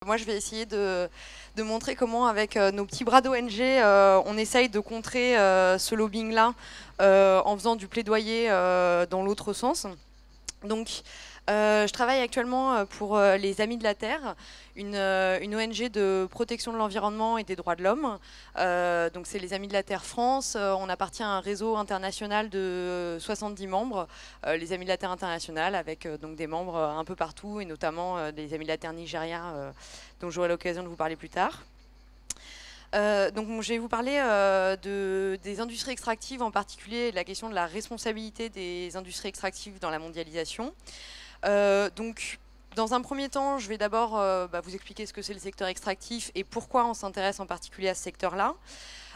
Moi, je vais essayer de montrer comment, avec nos petits bras d'ONG, on essaye de contrer ce lobbying-là en faisant du plaidoyer dans l'autre sens. Donc, je travaille actuellement pour les Amis de la Terre, une ONG de protection de l'environnement et des droits de l'homme. Donc, c'est les Amis de la Terre France. On appartient à un réseau international de 70 membres, les Amis de la Terre international, avec donc des membres un peu partout, et notamment des Amis de la Terre Nigeria, dont j'aurai l'occasion de vous parler plus tard. Donc, je vais vous parler des industries extractives, en particulier de la question de la responsabilité des industries extractives dans la mondialisation. Donc, dans un premier temps, je vais d'abord vous expliquer ce que c'est le secteur extractif et pourquoi on s'intéresse en particulier à ce secteur-là.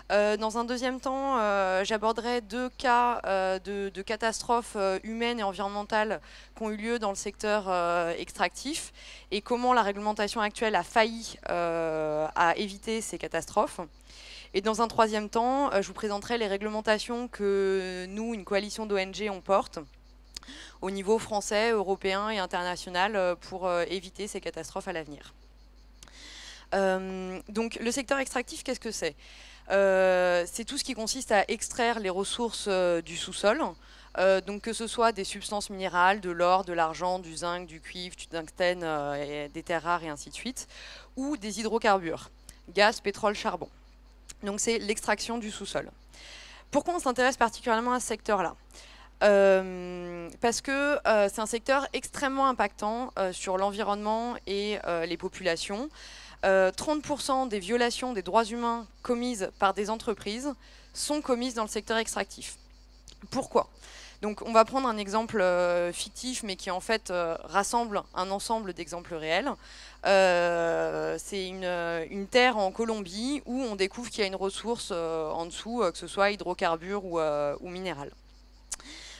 Dans un deuxième temps, j'aborderai deux cas de catastrophes humaines et environnementales qui ont eu lieu dans le secteur extractif et comment la réglementation actuelle a failli à éviter ces catastrophes. Et dans un troisième temps, je vous présenterai les réglementations que nous, une coalition d'ONG, on porte au niveau français, européen et international pour éviter ces catastrophes à l'avenir. Donc le secteur extractif, qu'est-ce que c'est ? C'est tout ce qui consiste à extraire les ressources du sous-sol, donc que ce soit des substances minérales, de l'or, de l'argent, du zinc, du cuivre, du tungstène, des terres rares et ainsi de suite, ou des hydrocarbures, gaz, pétrole, charbon. Donc c'est l'extraction du sous-sol. Pourquoi on s'intéresse particulièrement à ce secteur-là ? Parce que c'est un secteur extrêmement impactant sur l'environnement et les populations. 30% des violations des droits humains commises par des entreprises sont commises dans le secteur extractif. Pourquoi ? Donc on va prendre un exemple fictif, mais qui en fait rassemble un ensemble d'exemples réels. C'est une terre en Colombie où on découvre qu'il y a une ressource en dessous, que ce soit hydrocarbures ou minéral.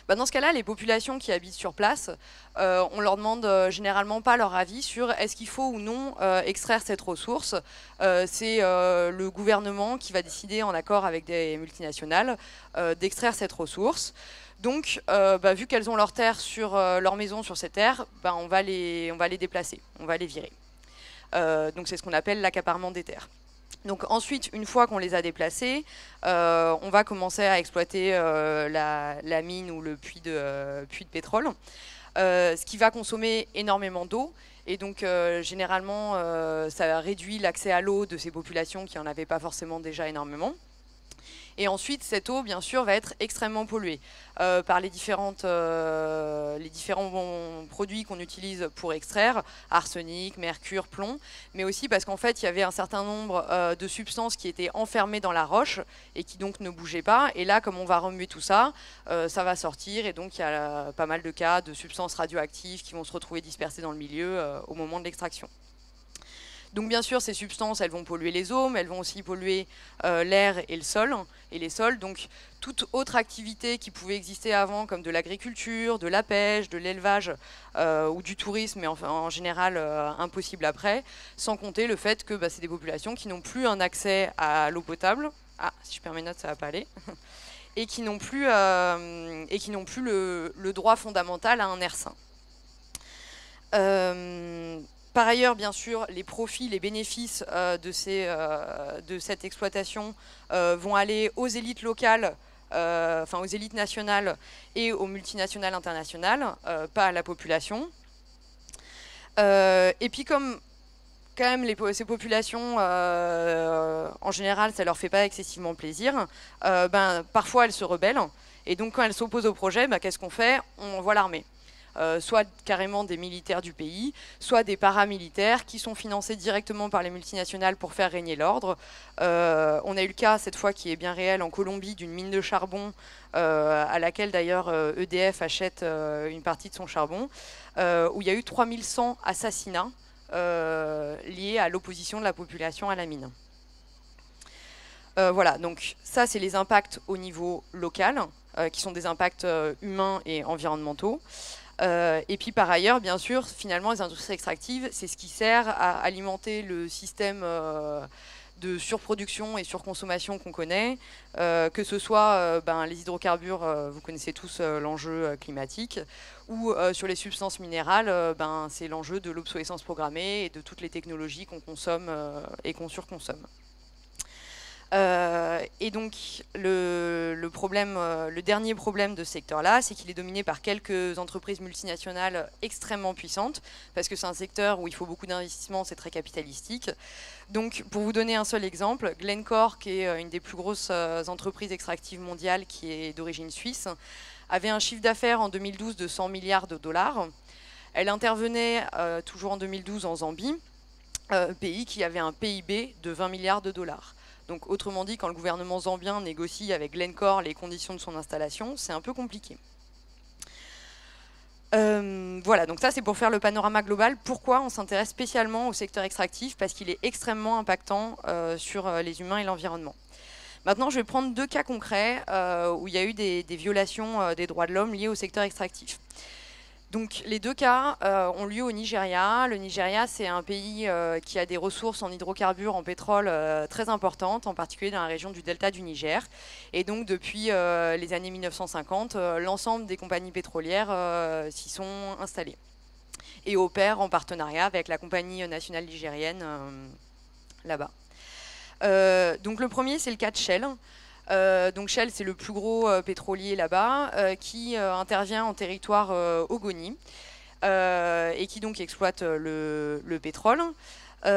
Dans ce cas-là, les populations qui habitent sur place, on leur demande généralement pas leur avis sur est-ce qu'il faut ou non extraire cette ressource. C'est le gouvernement qui va décider, en accord avec des multinationales, d'extraire cette ressource. Donc, vu qu'elles ont leur terre sur leur maison sur ces terres, on va les déplacer, on va les virer. Donc c'est ce qu'on appelle l'accaparement des terres. Donc ensuite, une fois qu'on les a déplacés, on va commencer à exploiter la mine ou le puits de pétrole, ce qui va consommer énormément d'eau. Et donc généralement, ça réduit l'accès à l'eau de ces populations qui n'en avaient pas forcément déjà énormément. Et ensuite, cette eau, bien sûr, va être extrêmement polluée par les différents produits qu'on utilise pour extraire, arsenic, mercure, plomb, mais aussi parce qu'en fait, il y avait un certain nombre de substances qui étaient enfermées dans la roche et qui donc ne bougeaient pas. Et là, comme on va remuer tout ça, ça va sortir. Et donc, il y a pas mal de cas de substances radioactives qui vont se retrouver dispersées dans le milieu au moment de l'extraction. Donc bien sûr, ces substances, elles vont polluer les eaux, mais elles vont aussi polluer l'air et le sol, et les sols. Donc toute autre activité qui pouvait exister avant, comme de l'agriculture, de la pêche, de l'élevage ou du tourisme, mais en général impossible après, sans compter le fait que c'est des populations qui n'ont plus un accès à l'eau potable. Ah, si je perds mes notes, ça va pas aller. Et qui n'ont plus, le droit fondamental à un air sain. Par ailleurs, bien sûr, les profits, les bénéfices de cette exploitation vont aller aux élites locales, aux élites nationales et aux multinationales internationales, pas à la population. Et puis comme quand même ces populations, en général, ça leur fait pas excessivement plaisir, parfois elles se rebellent. Et donc quand elles s'opposent au projet, qu'est-ce qu'on fait ? On envoie l'armée. Soit carrément des militaires du pays, soit des paramilitaires qui sont financés directement par les multinationales pour faire régner l'ordre. On a eu le cas, cette fois qui est bien réel, en Colombie, d'une mine de charbon, à laquelle d'ailleurs EDF achète une partie de son charbon, où il y a eu 3100 assassinats liés à l'opposition de la population à la mine. Voilà, donc ça c'est les impacts au niveau local, qui sont des impacts humains et environnementaux. Et puis par ailleurs, bien sûr, finalement, les industries extractives, c'est ce qui sert à alimenter le système de surproduction et surconsommation qu'on connaît, que ce soit les hydrocarbures, vous connaissez tous l'enjeu climatique, ou sur les substances minérales, c'est l'enjeu de l'obsolescence programmée et de toutes les technologies qu'on consomme et qu'on surconsomme. Et donc le dernier problème de ce secteur-là, c'est qu'il est dominé par quelques entreprises multinationales extrêmement puissantes, parce que c'est un secteur où il faut beaucoup d'investissement, c'est très capitalistique. Donc pour vous donner un seul exemple, Glencore, qui est une des plus grosses entreprises extractives mondiales, qui est d'origine suisse, avait un chiffre d'affaires en 2012 de 100 milliards de dollars. Elle intervenait toujours en 2012 en Zambie, pays qui avait un PIB de 20 milliards de dollars. Donc autrement dit, quand le gouvernement zambien négocie avec Glencore les conditions de son installation, c'est un peu compliqué. Voilà, donc ça c'est pour faire le panorama global. Pourquoi on s'intéresse spécialement au secteur extractif? Parce qu'il est extrêmement impactant sur les humains et l'environnement. Maintenant, je vais prendre deux cas concrets où il y a eu des violations des droits de l'homme liées au secteur extractif. Donc les deux cas ont lieu au Nigeria. Le Nigeria, c'est un pays qui a des ressources en hydrocarbures, en pétrole très importantes, en particulier dans la région du delta du Niger. Et donc depuis les années 1950, l'ensemble des compagnies pétrolières s'y sont installées et opèrent en partenariat avec la compagnie nationale nigérienne là-bas. Donc le premier, c'est le cas de Shell. Donc Shell, c'est le plus gros pétrolier là-bas, qui intervient en territoire Ogoni et qui donc exploite le pétrole. Il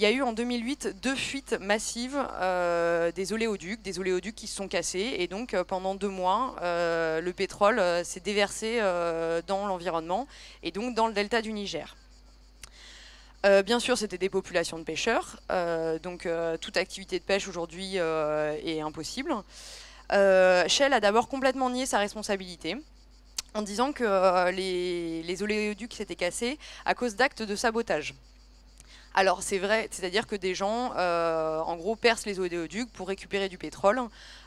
y a eu en 2008 2 fuites massives des oléoducs qui se sont cassés, et donc pendant 2 mois, le pétrole s'est déversé dans l'environnement et donc dans le delta du Niger. Bien sûr, c'était des populations de pêcheurs, donc toute activité de pêche aujourd'hui est impossible. Shell a d'abord complètement nié sa responsabilité en disant que les oléoducs s'étaient cassés à cause d'actes de sabotage. Alors c'est vrai, c'est-à-dire que des gens, en gros, percent les oléoducs pour récupérer du pétrole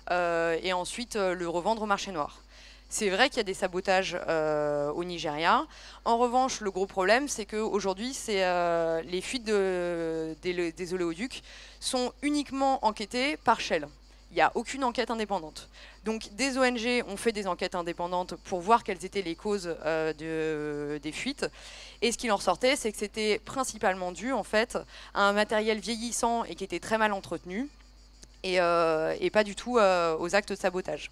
et ensuite le revendre au marché noir. C'est vrai qu'il y a des sabotages au Nigeria. En revanche, le gros problème, c'est qu'aujourd'hui, les fuites des oléoducs sont uniquement enquêtées par Shell. Il n'y a aucune enquête indépendante. Donc des ONG ont fait des enquêtes indépendantes pour voir quelles étaient les causes des fuites. Et ce qu'il en ressortait, c'est que c'était principalement dû en fait, à un matériel vieillissant et qui était très mal entretenu, et pas du tout aux actes de sabotage.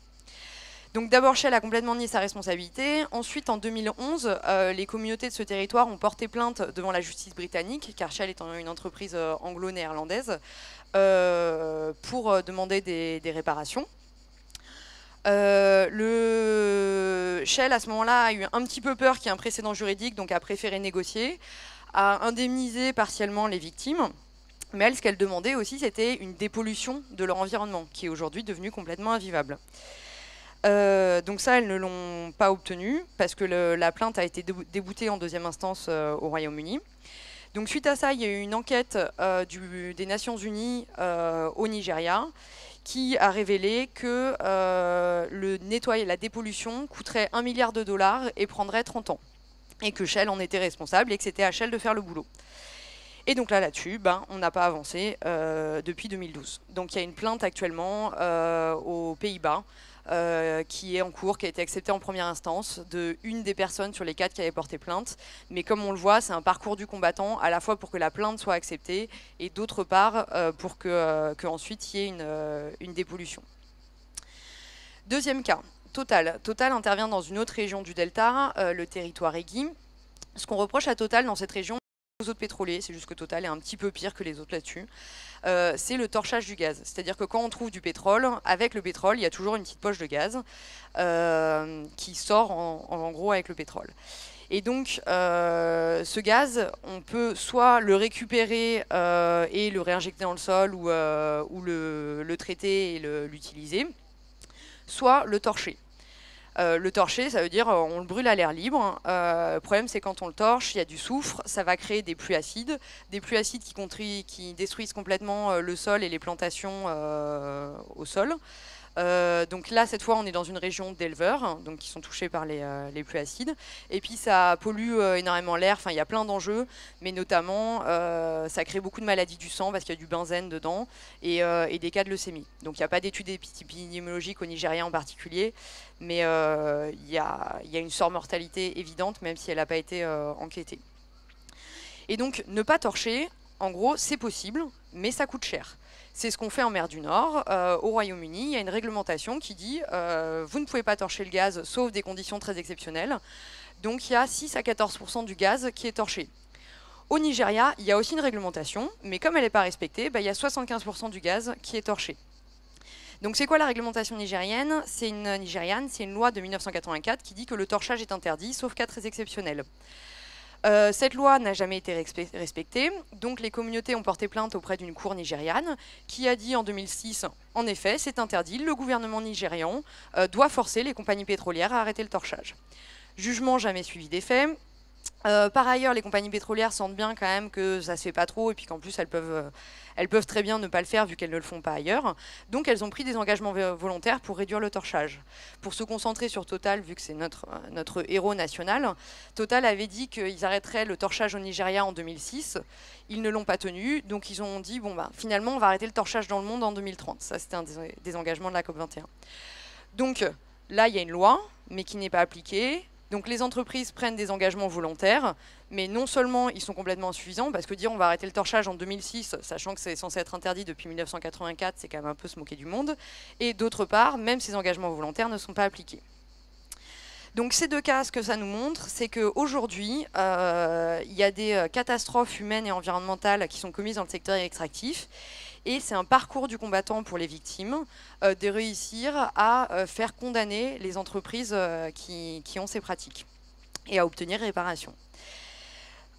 Donc d'abord, Shell a complètement nié sa responsabilité. Ensuite, en 2011, les communautés de ce territoire ont porté plainte devant la justice britannique, car Shell étant une entreprise anglo-néerlandaise, pour demander des réparations. Shell, à ce moment-là, a eu un petit peu peur qu'il y ait un précédent juridique, donc a préféré négocier, a indemnisé partiellement les victimes. Mais elle, ce qu'elle demandait aussi, c'était une dépollution de leur environnement, qui est aujourd'hui devenu complètement invivable. Donc ça, elles ne l'ont pas obtenu, parce que la plainte a été déboutée en deuxième instance au Royaume-Uni. Donc suite à ça, il y a eu une enquête des Nations Unies au Nigeria, qui a révélé que la dépollution coûterait 1 milliard de dollars et prendrait 30 ans. Et que Shell en était responsable et que c'était à Shell de faire le boulot. Et donc là-dessus, on n'a pas avancé depuis 2012. Donc il y a une plainte actuellement aux Pays-Bas qui est en cours, qui a été acceptée en première instance de une des personnes sur les 4 qui avaient porté plainte. Mais comme on le voit, c'est un parcours du combattant, à la fois pour que la plainte soit acceptée et d'autre part pour qu'ensuite il y ait une dépollution. Deuxième cas, Total. Total intervient dans une autre région du Delta, le territoire Egui. Ce qu'on reproche à Total dans cette région, aux autres pétroliers, c'est juste que Total est un petit peu pire que les autres là-dessus, c'est le torchage du gaz. C'est-à-dire que quand on trouve du pétrole, avec le pétrole, il y a toujours une petite poche de gaz qui sort en gros avec le pétrole. Et donc, ce gaz, on peut soit le récupérer et le réinjecter dans le sol ou le traiter et l'utiliser, soit le torcher. Le torcher, ça veut dire on le brûle à l'air libre. Le problème, c'est quand on le torche, il y a du soufre, ça va créer des pluies acides qui détruisent complètement le sol et les plantations au sol. Donc là, cette fois, on est dans une région d'éleveurs, donc qui sont touchés par les pluies acides. Et puis ça pollue énormément l'air, enfin il y a plein d'enjeux, mais notamment ça crée beaucoup de maladies du sang parce qu'il y a du benzène dedans et des cas de leucémie. Donc il n'y a pas d'études épidémiologiques au Nigeria en particulier, mais il y a une surmortalité évidente, même si elle n'a pas été enquêtée. Et donc ne pas torcher, en gros, c'est possible, mais ça coûte cher. C'est ce qu'on fait en mer du Nord. Au Royaume-Uni, il y a une réglementation qui dit vous ne pouvez pas torcher le gaz, sauf des conditions très exceptionnelles. Donc il y a 6 à 14% du gaz qui est torché. Au Nigeria, il y a aussi une réglementation, mais comme elle n'est pas respectée, il y a 75% du gaz qui est torché. Donc c'est quoi la réglementation nigériane? C'est une loi de 1984 qui dit que le torchage est interdit, sauf cas très exceptionnels. Cette loi n'a jamais été respectée, donc les communautés ont porté plainte auprès d'une cour nigériane qui a dit en 2006, en effet, c'est interdit, le gouvernement nigérian doit forcer les compagnies pétrolières à arrêter le torchage. Jugement jamais suivi des faits. Par ailleurs, les compagnies pétrolières sentent bien quand même que ça se fait pas trop et puis qu'en plus elles peuvent très bien ne pas le faire vu qu'elles ne le font pas ailleurs. Donc elles ont pris des engagements volontaires pour réduire le torchage. Pour se concentrer sur Total, vu que c'est notre héros national, Total avait dit qu'ils arrêteraient le torchage au Nigeria en 2006. Ils ne l'ont pas tenu, donc ils ont dit bon finalement on va arrêter le torchage dans le monde en 2030. Ça c'était un des engagements de la COP21. Donc là il y a une loi, mais qui n'est pas appliquée. Donc les entreprises prennent des engagements volontaires, mais non seulement ils sont complètement insuffisants, parce que dire on va arrêter le torchage en 2006, sachant que c'est censé être interdit depuis 1984, c'est quand même un peu se moquer du monde, et d'autre part, même ces engagements volontaires ne sont pas appliqués. Donc ces deux cas, ce que ça nous montre, c'est qu'aujourd'hui, il y a des catastrophes humaines et environnementales qui sont commises dans le secteur extractif, et c'est un parcours du combattant pour les victimes de réussir à faire condamner les entreprises qui ont ces pratiques et à obtenir réparation.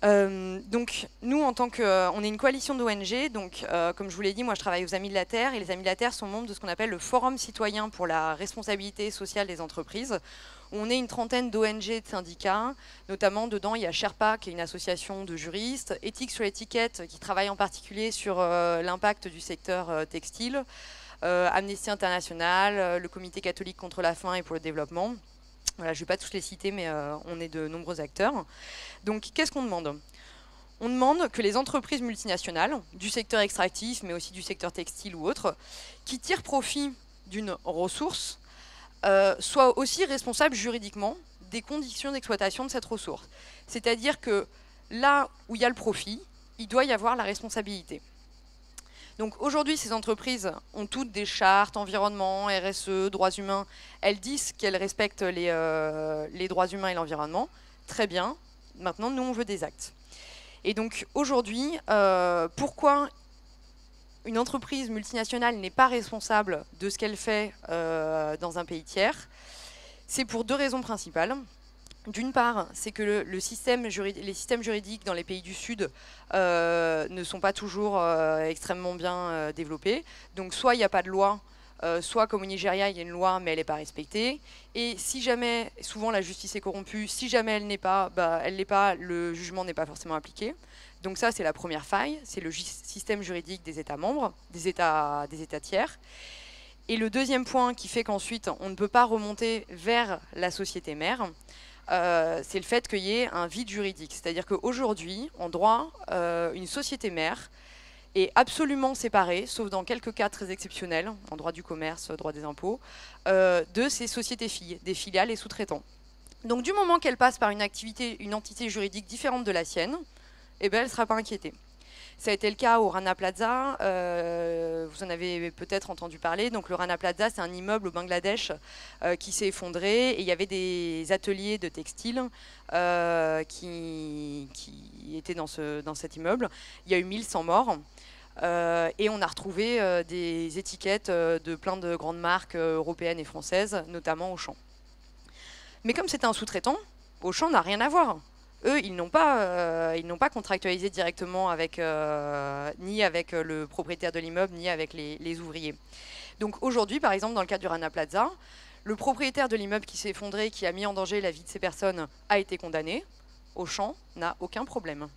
Donc nous, en tant on est une coalition d'ONG, donc comme je vous l'ai dit, moi je travaille aux Amis de la Terre, et les Amis de la Terre sont membres de ce qu'on appelle le Forum citoyen pour la responsabilité sociale des entreprises. On est une trentaine d'ONG et de syndicats, notamment dedans il y a Sherpa, qui est une association de juristes, Éthique sur l'étiquette, qui travaille en particulier sur l'impact du secteur textile, Amnesty International, le Comité catholique contre la faim et pour le développement. Voilà, je ne vais pas tous les citer, mais on est de nombreux acteurs. Donc qu'est-ce qu'on demande? On demande que les entreprises multinationales, du secteur extractif, mais aussi du secteur textile ou autre, qui tirent profit d'une ressource, soient aussi responsables juridiquement des conditions d'exploitation de cette ressource. C'est-à-dire que là où il y a le profit, il doit y avoir la responsabilité. Donc aujourd'hui, ces entreprises ont toutes des chartes, environnement, RSE, droits humains. Elles disent qu'elles respectent les droits humains et l'environnement. Très bien. Maintenant, nous, on veut des actes. Et donc aujourd'hui, pourquoi une entreprise multinationale n'est pas responsable de ce qu'elle fait dans un pays tiers? C'est pour deux raisons principales. D'une part, c'est que les systèmes juridiques dans les pays du Sud ne sont pas toujours extrêmement bien développés. Donc soit il n'y a pas de loi, soit comme au Nigeria, il y a une loi mais elle n'est pas respectée. Et si jamais, souvent la justice est corrompue, si jamais elle n'est pas, le jugement n'est pas forcément appliqué. Donc ça, c'est la première faille, c'est le système juridique des États membres, des États tiers. Et le deuxième point qui fait qu'ensuite, on ne peut pas remonter vers la société mère, c'est le fait qu'il y ait un vide juridique. C'est-à-dire qu'aujourd'hui, en droit, une société mère est absolument séparée, sauf dans quelques cas très exceptionnels, en droit du commerce, droit des impôts, de ces sociétés filles, des filiales et sous-traitants. Donc du moment qu'elle passe par une entité juridique différente de la sienne, eh ben, elle ne sera pas inquiétée. Ça a été le cas au Rana Plaza, vous en avez peut-être entendu parler. Donc le Rana Plaza, c'est un immeuble au Bangladesh qui s'est effondré, et il y avait des ateliers de textile qui étaient dans cet immeuble. Il y a eu 1100 morts. Et on a retrouvé des étiquettes de plein de grandes marques européennes et françaises, notamment Auchan. Mais comme c'était un sous-traitant, Auchan n'a rien à voir. Eux, ils n'ont pas contractualisé directement avec, ni avec le propriétaire de l'immeuble, ni avec les ouvriers. Donc aujourd'hui, par exemple, dans le cas du Rana Plaza, le propriétaire de l'immeuble qui s'est effondré, qui a mis en danger la vie de ces personnes, a été condamné. Auchan n'a aucun problème.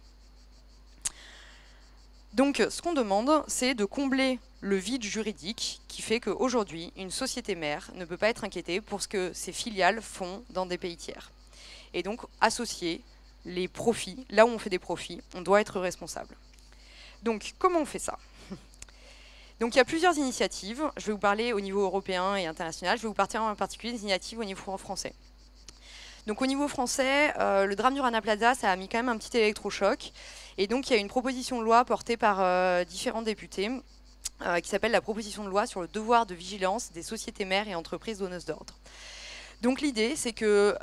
Donc ce qu'on demande, c'est de combler le vide juridique qui fait qu'aujourd'hui, une société mère ne peut pas être inquiétée pour ce que ses filiales font dans des pays tiers. Et donc associer les profits, là où on fait des profits, on doit être responsable. Donc comment on fait ça? Donc il y a plusieurs initiatives, je vais vous parler au niveau européen et international, je vais vous parler en particulier des initiatives au niveau français. Donc au niveau français, le drame du Rana Plaza, ça a mis quand même un petit électrochoc. Et donc il y a une proposition de loi portée par différents députés qui s'appelle la proposition de loi sur le devoir de vigilance des sociétés mères et entreprises donneuses d'ordre. Donc l'idée, c'est que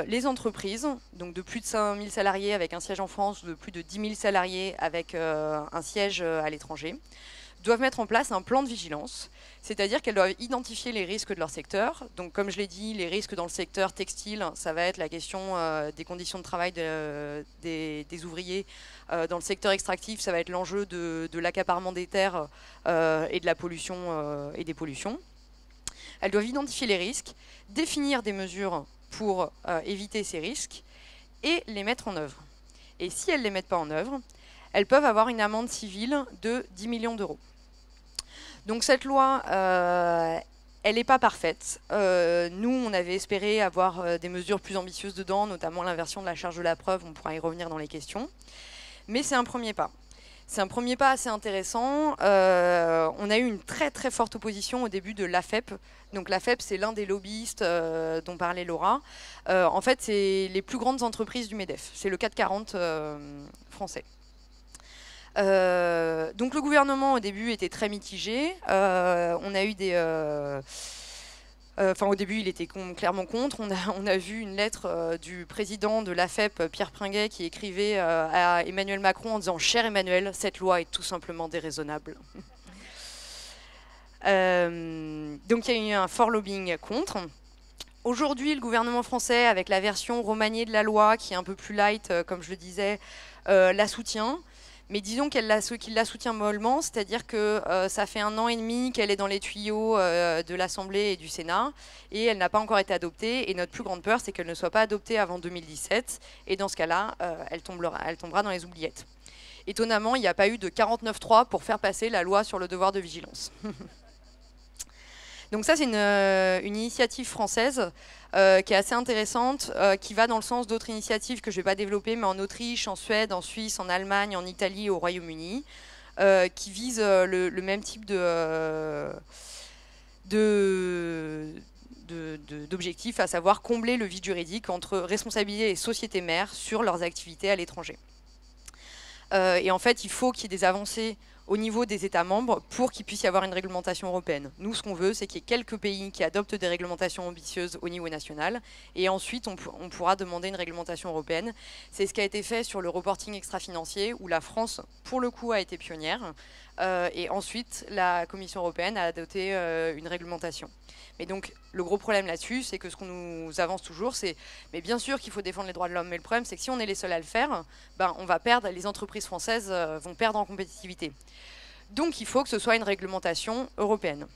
les entreprises, donc de plus de 5 000 salariés avec un siège en France, ou de plus de 10 000 salariés avec un siège à l'étranger, doivent mettre en place un plan de vigilance, c'est-à-dire qu'elles doivent identifier les risques de leur secteur. Donc comme je l'ai dit, les risques dans le secteur textile, ça va être la question des conditions de travail des ouvriers. Dans le secteur extractif, ça va être l'enjeu de l'accaparement des terres et de la pollution et des pollutions. Elles doivent identifier les risques, définir des mesures pour éviter ces risques et les mettre en œuvre. Et si elles ne les mettent pas en œuvre, elles peuvent avoir une amende civile de 10 millions d'euros. Donc cette loi, elle n'est pas parfaite. Nous, on avait espéré avoir des mesures plus ambitieuses dedans, notamment l'inversion de la charge de la preuve, on pourra y revenir dans les questions. Mais c'est un premier pas. C'est un premier pas assez intéressant. On a eu une très très forte opposition au début de l'AFEP. Donc l'AFEP, c'est l'un des lobbyistes dont parlait Laura. En fait, c'est les plus grandes entreprises du MEDEF. C'est le 440 français. Donc le gouvernement au début était très mitigé. On a eu des... Enfin, au début, il était clairement contre. On a vu une lettre du président de l'AFEP, Pierre Pringuet, qui écrivait à Emmanuel Macron en disant « Cher Emmanuel, cette loi est tout simplement déraisonnable ». Donc il y a eu un fort lobbying contre. Aujourd'hui, le gouvernement français, avec la version remaniée de la loi, qui est un peu plus light, comme je le disais, la soutient. Mais disons qu'il la soutient mollement, c'est-à-dire que ça fait 1 an et demi qu'elle est dans les tuyaux de l'Assemblée et du Sénat, et elle n'a pas encore été adoptée, et notre plus grande peur, c'est qu'elle ne soit pas adoptée avant 2017, et dans ce cas-là, elle tombera dans les oubliettes. Étonnamment, il n'y a pas eu de 49.3 pour faire passer la loi sur le devoir de vigilance. Donc ça, c'est une initiative française qui est assez intéressante, qui va dans le sens d'autres initiatives que je ne vais pas développer, mais en Autriche, en Suède, en Suisse, en Allemagne, en Italie et au Royaume-Uni, qui visent le même type d'objectifs, à savoir combler le vide juridique entre responsabilité et société mère sur leurs activités à l'étranger. Et en fait, il faut qu'il y ait des avancées au niveau des États membres pour qu'il puisse y avoir une réglementation européenne. Nous, ce qu'on veut, c'est qu'il y ait quelques pays qui adoptent des réglementations ambitieuses au niveau national, et ensuite, on pourra demander une réglementation européenne. C'est ce qui a été fait sur le reporting extra-financier, où la France, pour le coup, a été pionnière, et ensuite, la Commission européenne a adopté une réglementation. Mais donc, le gros problème là-dessus, c'est que ce qu'on nous avance toujours, c'est mais bien sûr qu'il faut défendre les droits de l'homme, mais le problème, c'est que si on est les seuls à le faire, ben, on va perdre, les entreprises françaises vont perdre en compétitivité. Donc, il faut que ce soit une réglementation européenne.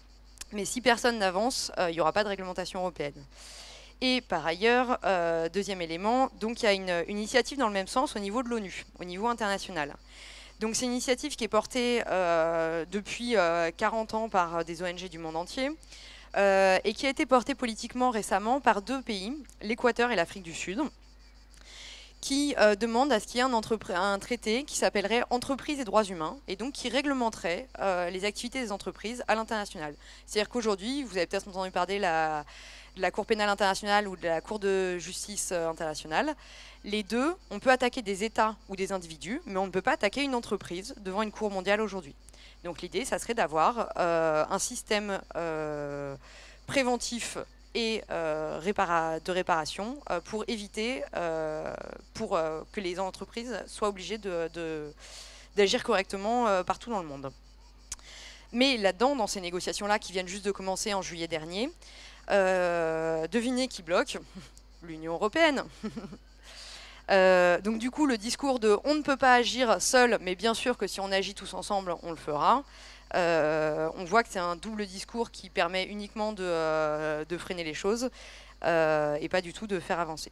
Mais si personne n'avance, il n'y aura pas de réglementation européenne. Et par ailleurs, deuxième élément, donc il y a une initiative dans le même sens au niveau de l'ONU, au niveau international. Donc c'est une initiative qui est portée depuis 40 ans par des ONG du monde entier, et qui a été portée politiquement récemment par 2 pays, l'Équateur et l'Afrique du Sud, qui demandent à ce qu'il y ait un traité qui s'appellerait Entreprises et droits humains, et donc qui réglementerait les activités des entreprises à l'international. C'est-à-dire qu'aujourd'hui, vous avez peut-être entendu parler de la Cour pénale internationale ou de la Cour de justice internationale. Les deux, on peut attaquer des États ou des individus, mais on ne peut pas attaquer une entreprise devant une Cour mondiale aujourd'hui. Donc l'idée, ça serait d'avoir un système préventif et de réparation pour éviter que les entreprises soient obligées d'agir correctement partout dans le monde. Mais là-dedans, dans ces négociations-là qui viennent juste de commencer en juillet dernier, devinez qui bloque? L'Union européenne. Donc du coup, le discours de « on ne peut pas agir seul, mais bien sûr que si on agit tous ensemble, on le fera », on voit que c'est un double discours qui permet uniquement de freiner les choses et pas du tout de faire avancer.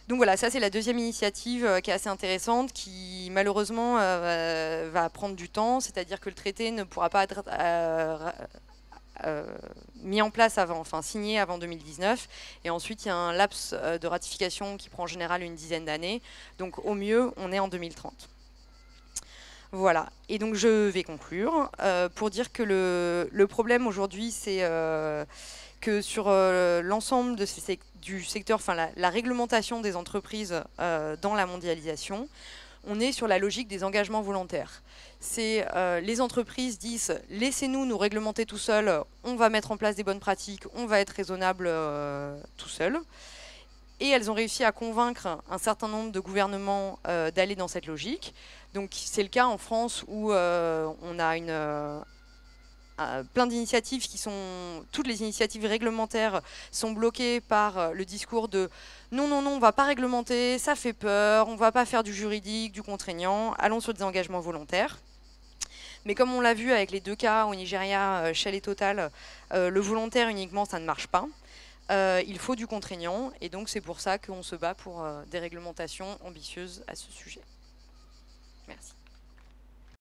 Donc voilà, ça c'est la deuxième initiative qui est assez intéressante, qui malheureusement va prendre du temps, c'est-à-dire que le traité ne pourra pas être mis en place avant, enfin signé avant 2019, et ensuite il y a un laps de ratification qui prend en général une dizaine d'années, donc au mieux on est en 2030. Voilà, et donc je vais conclure pour dire que le problème aujourd'hui c'est que sur l'ensemble du secteur, enfin la réglementation des entreprises dans la mondialisation, on est sur la logique des engagements volontaires. C'est les entreprises disent laissez-nous nous réglementer tout seuls, on va mettre en place des bonnes pratiques, on va être raisonnable tout seul. Et elles ont réussi à convaincre un certain nombre de gouvernements d'aller dans cette logique. Donc c'est le cas en France où on a plein d'initiatives toutes les initiatives réglementaires sont bloquées par le discours de non, non, non, on ne va pas réglementer, ça fait peur, on ne va pas faire du juridique, du contraignant, allons sur des engagements volontaires. Mais comme on l'a vu avec les 2 cas au Nigeria, Shell et Total, le volontaire uniquement, ça ne marche pas. Il faut du contraignant, et donc c'est pour ça qu'on se bat pour des réglementations ambitieuses à ce sujet. Merci.